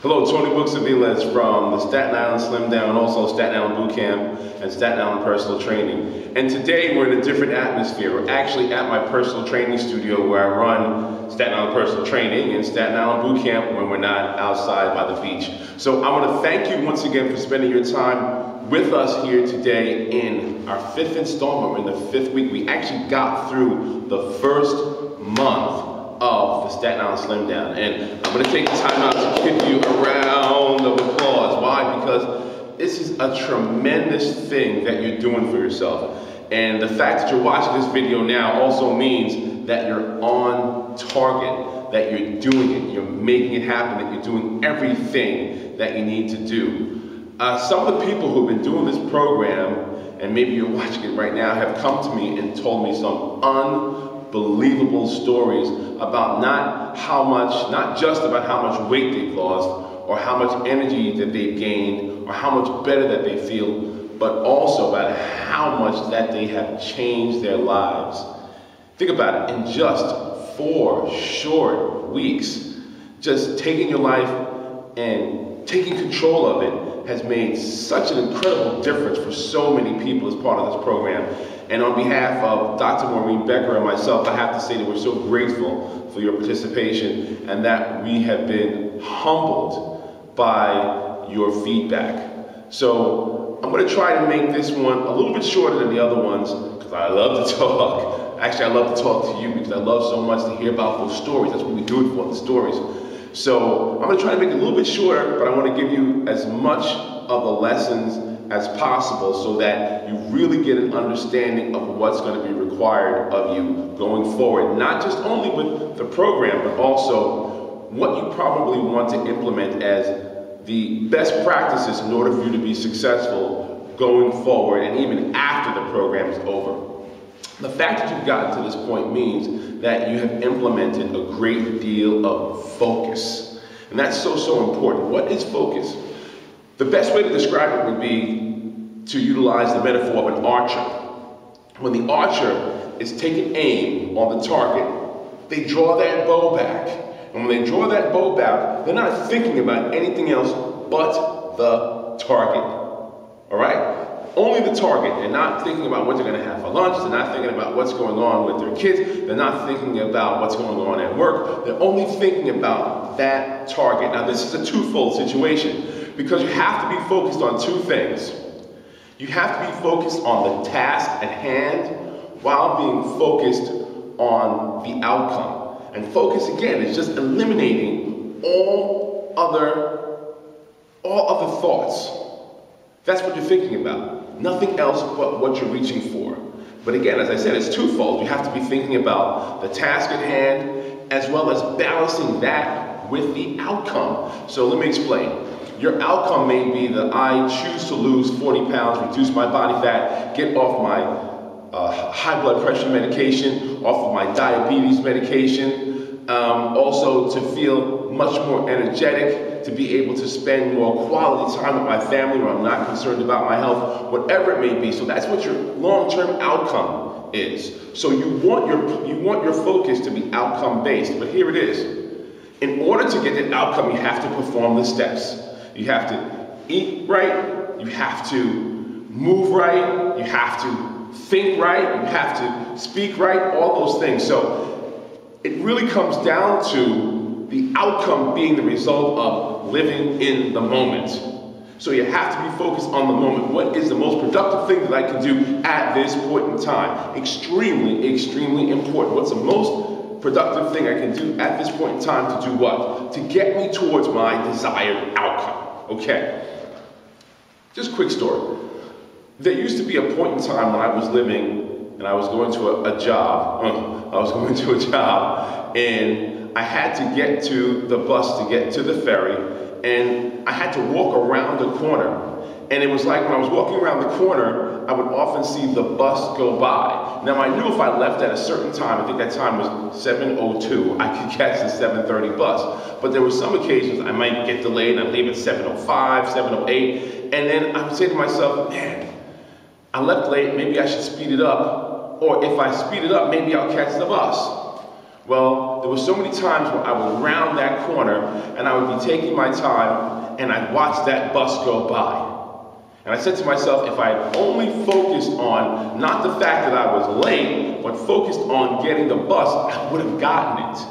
Hello, Tony Brooks Aviles from the Staten Island Slim Down, also Staten Island Boot Camp and Staten Island Personal Training. And today we're in a different atmosphere. We're actually at my personal training studio where I run Staten Island Personal Training and Staten Island Boot Camp when we're not outside by the beach. So I want to thank you once again for spending your time with us here today in our fifth installment. We're in the fifth week. We actually got through the first month of the Staten Island Slim Down. And I'm going to take the time out to give you a round of applause. Why? Because this is a tremendous thing that you're doing for yourself. And the fact that you're watching this video now also means that you're on target, that you're doing it, you're making it happen, that you're doing everything that you need to do. Some of the people who've been doing this program, and maybe you're watching it right now, have come to me and told me some unbelievable stories about not just about how much weight they've lost or how much energy that they've gained or how much better that they feel, but also about how much that they have changed their lives. Think about it, in just 4 short weeks, just taking your life and taking control of it has made such an incredible difference for so many people as part of this program. And on behalf of Dr. Maureen Becker and myself, I have to say that we're so grateful for your participation and that we have been humbled by your feedback. So I'm going to try to make this one a little bit shorter than the other ones because I love to talk. Actually, I love to talk to you because I love so much to hear about those stories. That's what we do it for, the stories. So I'm going to try to make it a little bit shorter, but I want to give you as much of the lessons as possible so that you really get an understanding of what's going to be required of you going forward, not just only with the program, but also what you probably want to implement as the best practices in order for you to be successful going forward and even after the program is over. The fact that you've gotten to this point means that you have implemented a great deal of focus. And that's so important. What is focus? The best way to describe it would be to utilize the metaphor of an archer. When the archer is taking aim on the target, they draw that bow back. And when they draw that bow back, they're not thinking about anything else but the target. All right? Only the target. They're not thinking about what they're going to have for lunch. They're not thinking about what's going on with their kids. They're not thinking about what's going on at work. They're only thinking about that target. Now, this is a twofold situation because you have to be focused on two things. You have to be focused on the task at hand while being focused on the outcome. And focus, again, is just eliminating all other thoughts. That's what you're thinking about. Nothing else but what you're reaching for. But again, as I said, it's twofold. You have to be thinking about the task at hand as well as balancing that with the outcome. So let me explain. Your outcome may be that I choose to lose 40 pounds, reduce my body fat, get off my high blood pressure medication, off of my diabetes medication, also to feel much more energetic, to be able to spend more quality time with my family where I'm not concerned about my health, whatever it may be. So that's what your long-term outcome is. So you want your focus to be outcome-based, but here it is. In order to get that outcome, you have to perform the steps. You have to eat right, you have to move right, you have to think right, you have to speak right, all those things. So it really comes down to the outcome being the result of living in the moment. So you have to be focused on the moment. What is the most productive thing that I can do at this point in time? Extremely, extremely important. What's the most productive thing I can do at this point in time to do what? To get me towards my desired outcome. Okay. Just a quick story. There used to be a point in time when I was living and I was going to a job. And I had to get to the bus to get to the ferry, and I had to walk around the corner. And it was like when I was walking around the corner, I would often see the bus go by. Now I knew if I left at a certain time, I think that time was 7:02, I could catch the 7:30 bus. But there were some occasions I might get delayed and I'd leave at 7:05, 7:08, and then I would say to myself, man, I left late, maybe I should speed it up, or if I speed it up, maybe I'll catch the bus. Well, there were so many times where I would round that corner and I would be taking my time and I'd watch that bus go by. And I said to myself, if I had only focused on not the fact that I was late, but focused on getting the bus, I would have gotten it.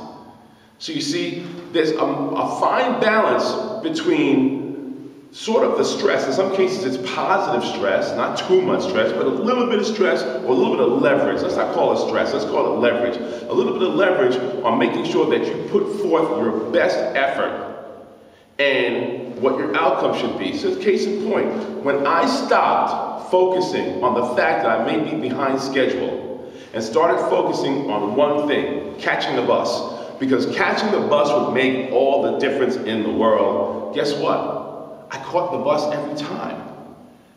So you see, there's a fine balance between sort of the stress. In some cases it's positive stress, not too much stress, but a little bit of stress or a little bit of leverage. Let's not call it stress, let's call it leverage. A little bit of leverage on making sure that you put forth your best effort and what your outcome should be. So case in point, when I stopped focusing on the fact that I may be behind schedule and started focusing on one thing, catching the bus, because catching the bus would make all the difference in the world, guess what? I caught the bus every time.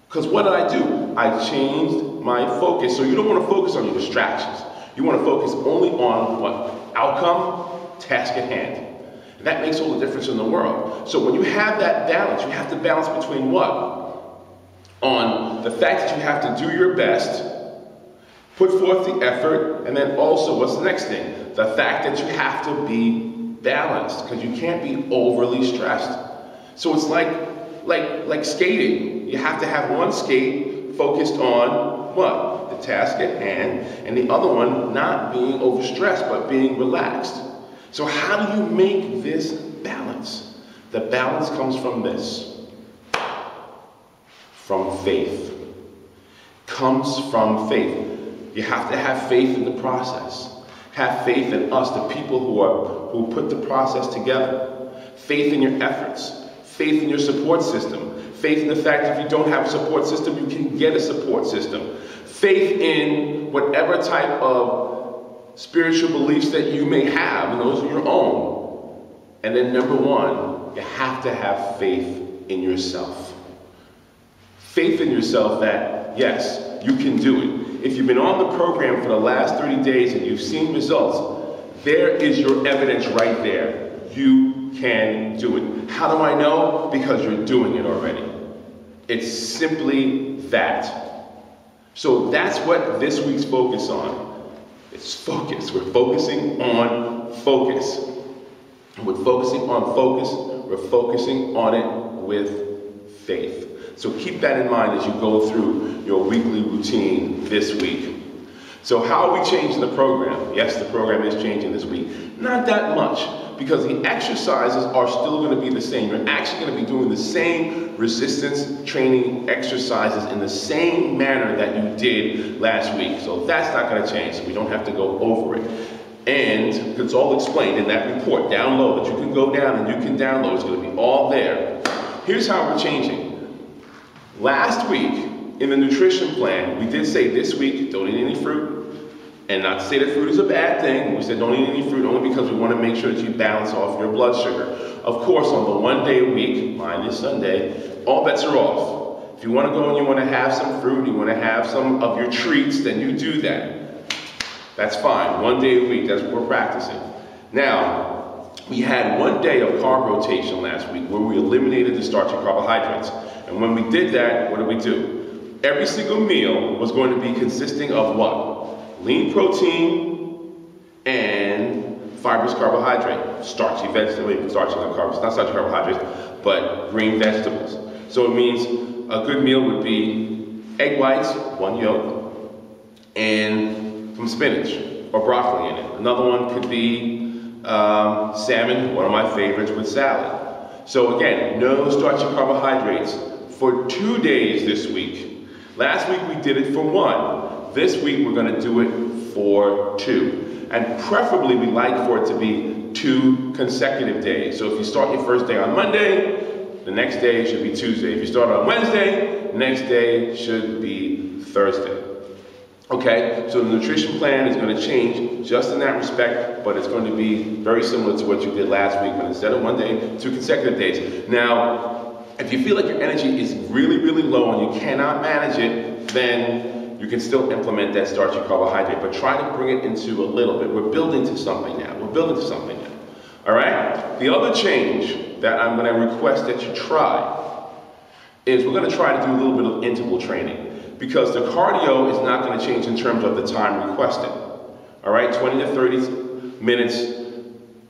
Because what did I do? I changed my focus. So you don't want to focus on your distractions. You want to focus only on what? Outcome, task at hand. And that makes all the difference in the world. So when you have that balance, you have to balance between what? On the fact that you have to do your best, put forth the effort, and then also, what's the next thing? The fact that you have to be balanced, because you can't be overly stressed. So it's like skating. You have to have one skate focused on what? The task at hand, and the other one not being overstressed, but being relaxed. So how do you make this balance? The balance comes from this. From faith. Comes from faith. You have to have faith in the process. Have faith in us, the people who put the process together. Faith in your efforts. Faith in your support system. Faith in the fact that if you don't have a support system, you can get a support system. Faith in whatever type of spiritual beliefs that you may have, and those are your own. And then number one, you have to have faith in yourself. Faith in yourself that, yes, you can do it. If you've been on the program for the last 30 days and you've seen results, there is your evidence right there. You can do it. How do I know? Because you're doing it already. It's simply that. So that's what this week's focus on. It's focus. We're focusing on focus. We're focusing on focus. We're focusing on it with faith. So keep that in mind as you go through your weekly routine this week. So how are we changing the program? Yes, the program is changing this week. Not that much, because the exercises are still going to be the same. You're actually going to be doing the same resistance training exercises in the same manner that you did last week. So that's not going to change, so we don't have to go over it. And it's all explained in that report down low that you can go down and you can download. It's going to be all there. Here's how we're changing. Last week, in the nutrition plan, we did say this week, don't eat any fruit. And not to say that fruit is a bad thing. We said don't eat any fruit only because we want to make sure that you balance off your blood sugar. Of course, on the 1 day a week, mine is Sunday, all bets are off. If you want to go and you want to have some fruit, you want to have some of your treats, then you do that. That's fine. 1 day a week, that's what we're practicing. Now, we had 1 day of carb rotation last week where we eliminated the starchy carbohydrates. And when we did that, what did we do? Every single meal was going to be consisting of what? Lean protein and fibrous carbohydrate. Starchy vegetables, starchy not carbs, not starchy carbohydrates, but green vegetables. So it means a good meal would be egg whites, 1 yolk, and some spinach or broccoli in it. Another one could be salmon, one of my favorites, with salad. So again, no starchy carbohydrates for 2 days this week. Last week we did it for 1. This week we're going to do it for 2. And preferably we like for it to be 2 consecutive days. So if you start your first day on Monday, the next day should be Tuesday. If you start on Wednesday, the next day should be Thursday. Okay, so the nutrition plan is going to change just in that respect, but it's going to be very similar to what you did last week, but instead of 1 day, 2 consecutive days. Now, if you feel like your energy is really, really low and you cannot manage it, then you can still implement that starchy carbohydrate, but try to bring it into a little bit. We're building to something now. We're building to something now. All right? The other change that I'm going to request that you try is we're going to try to do a little bit of interval training, because the cardio is not going to change in terms of the time requested. All right? 20 to 30 minutes,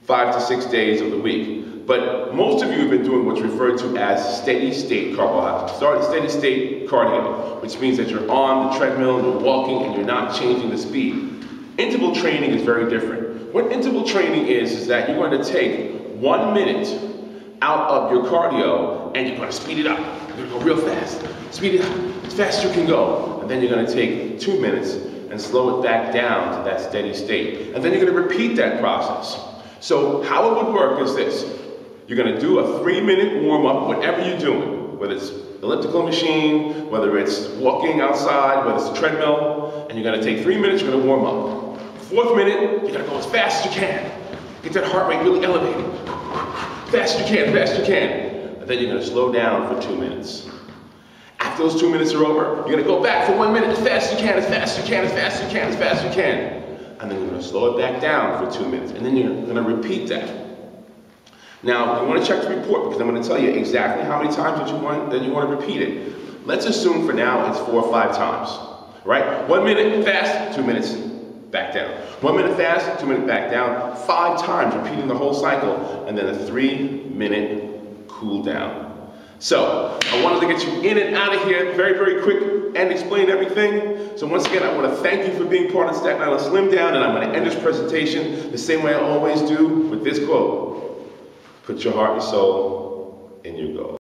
5 to 6 days of the week. But most of you have been doing what's referred to as steady state steady state cardio, which means that you're on the treadmill, you're walking, and you're not changing the speed. Interval training is very different. What interval training is that you're going to take 1 minute out of your cardio and you're going to speed it up. You're going to go real fast. Speed it up as fast as you can go. And then you're going to take 2 minutes and slow it back down to that steady state. And then you're going to repeat that process. So how it would work is this. You're going to do a 3-minute warm-up, whatever you're doing, whether it's elliptical machine, whether it's walking outside, whether it's a treadmill, and you're going to take 3 minutes, you're going to warm up. 4th minute, you're going to go as fast as you can. Get that heart rate really elevated. Fast as you can, fast as you can. And then you're going to slow down for 2 minutes. After those 2 minutes are over, you're going to go back for 1 minute as fast as you can, as fast as you can, as fast as you can, as fast as you can. And then you're going to slow it back down for 2 minutes. And then you're going to repeat that. Now, you want to check the report because I'm going to tell you exactly how many times that you want to repeat it. Let's assume for now it's 4 or 5 times. Right? 1 minute fast, 2 minutes back down. 1 minute fast, 2 minutes back down. 5 times repeating the whole cycle, and then a 3-minute cool down. So, I wanted to get you in and out of here very, very quick and explain everything. So once again, I want to thank you for being part of Staten Island Slim Down, and I'm going to end this presentation the same way I always do with this quote. Put your heart and soul in your goal.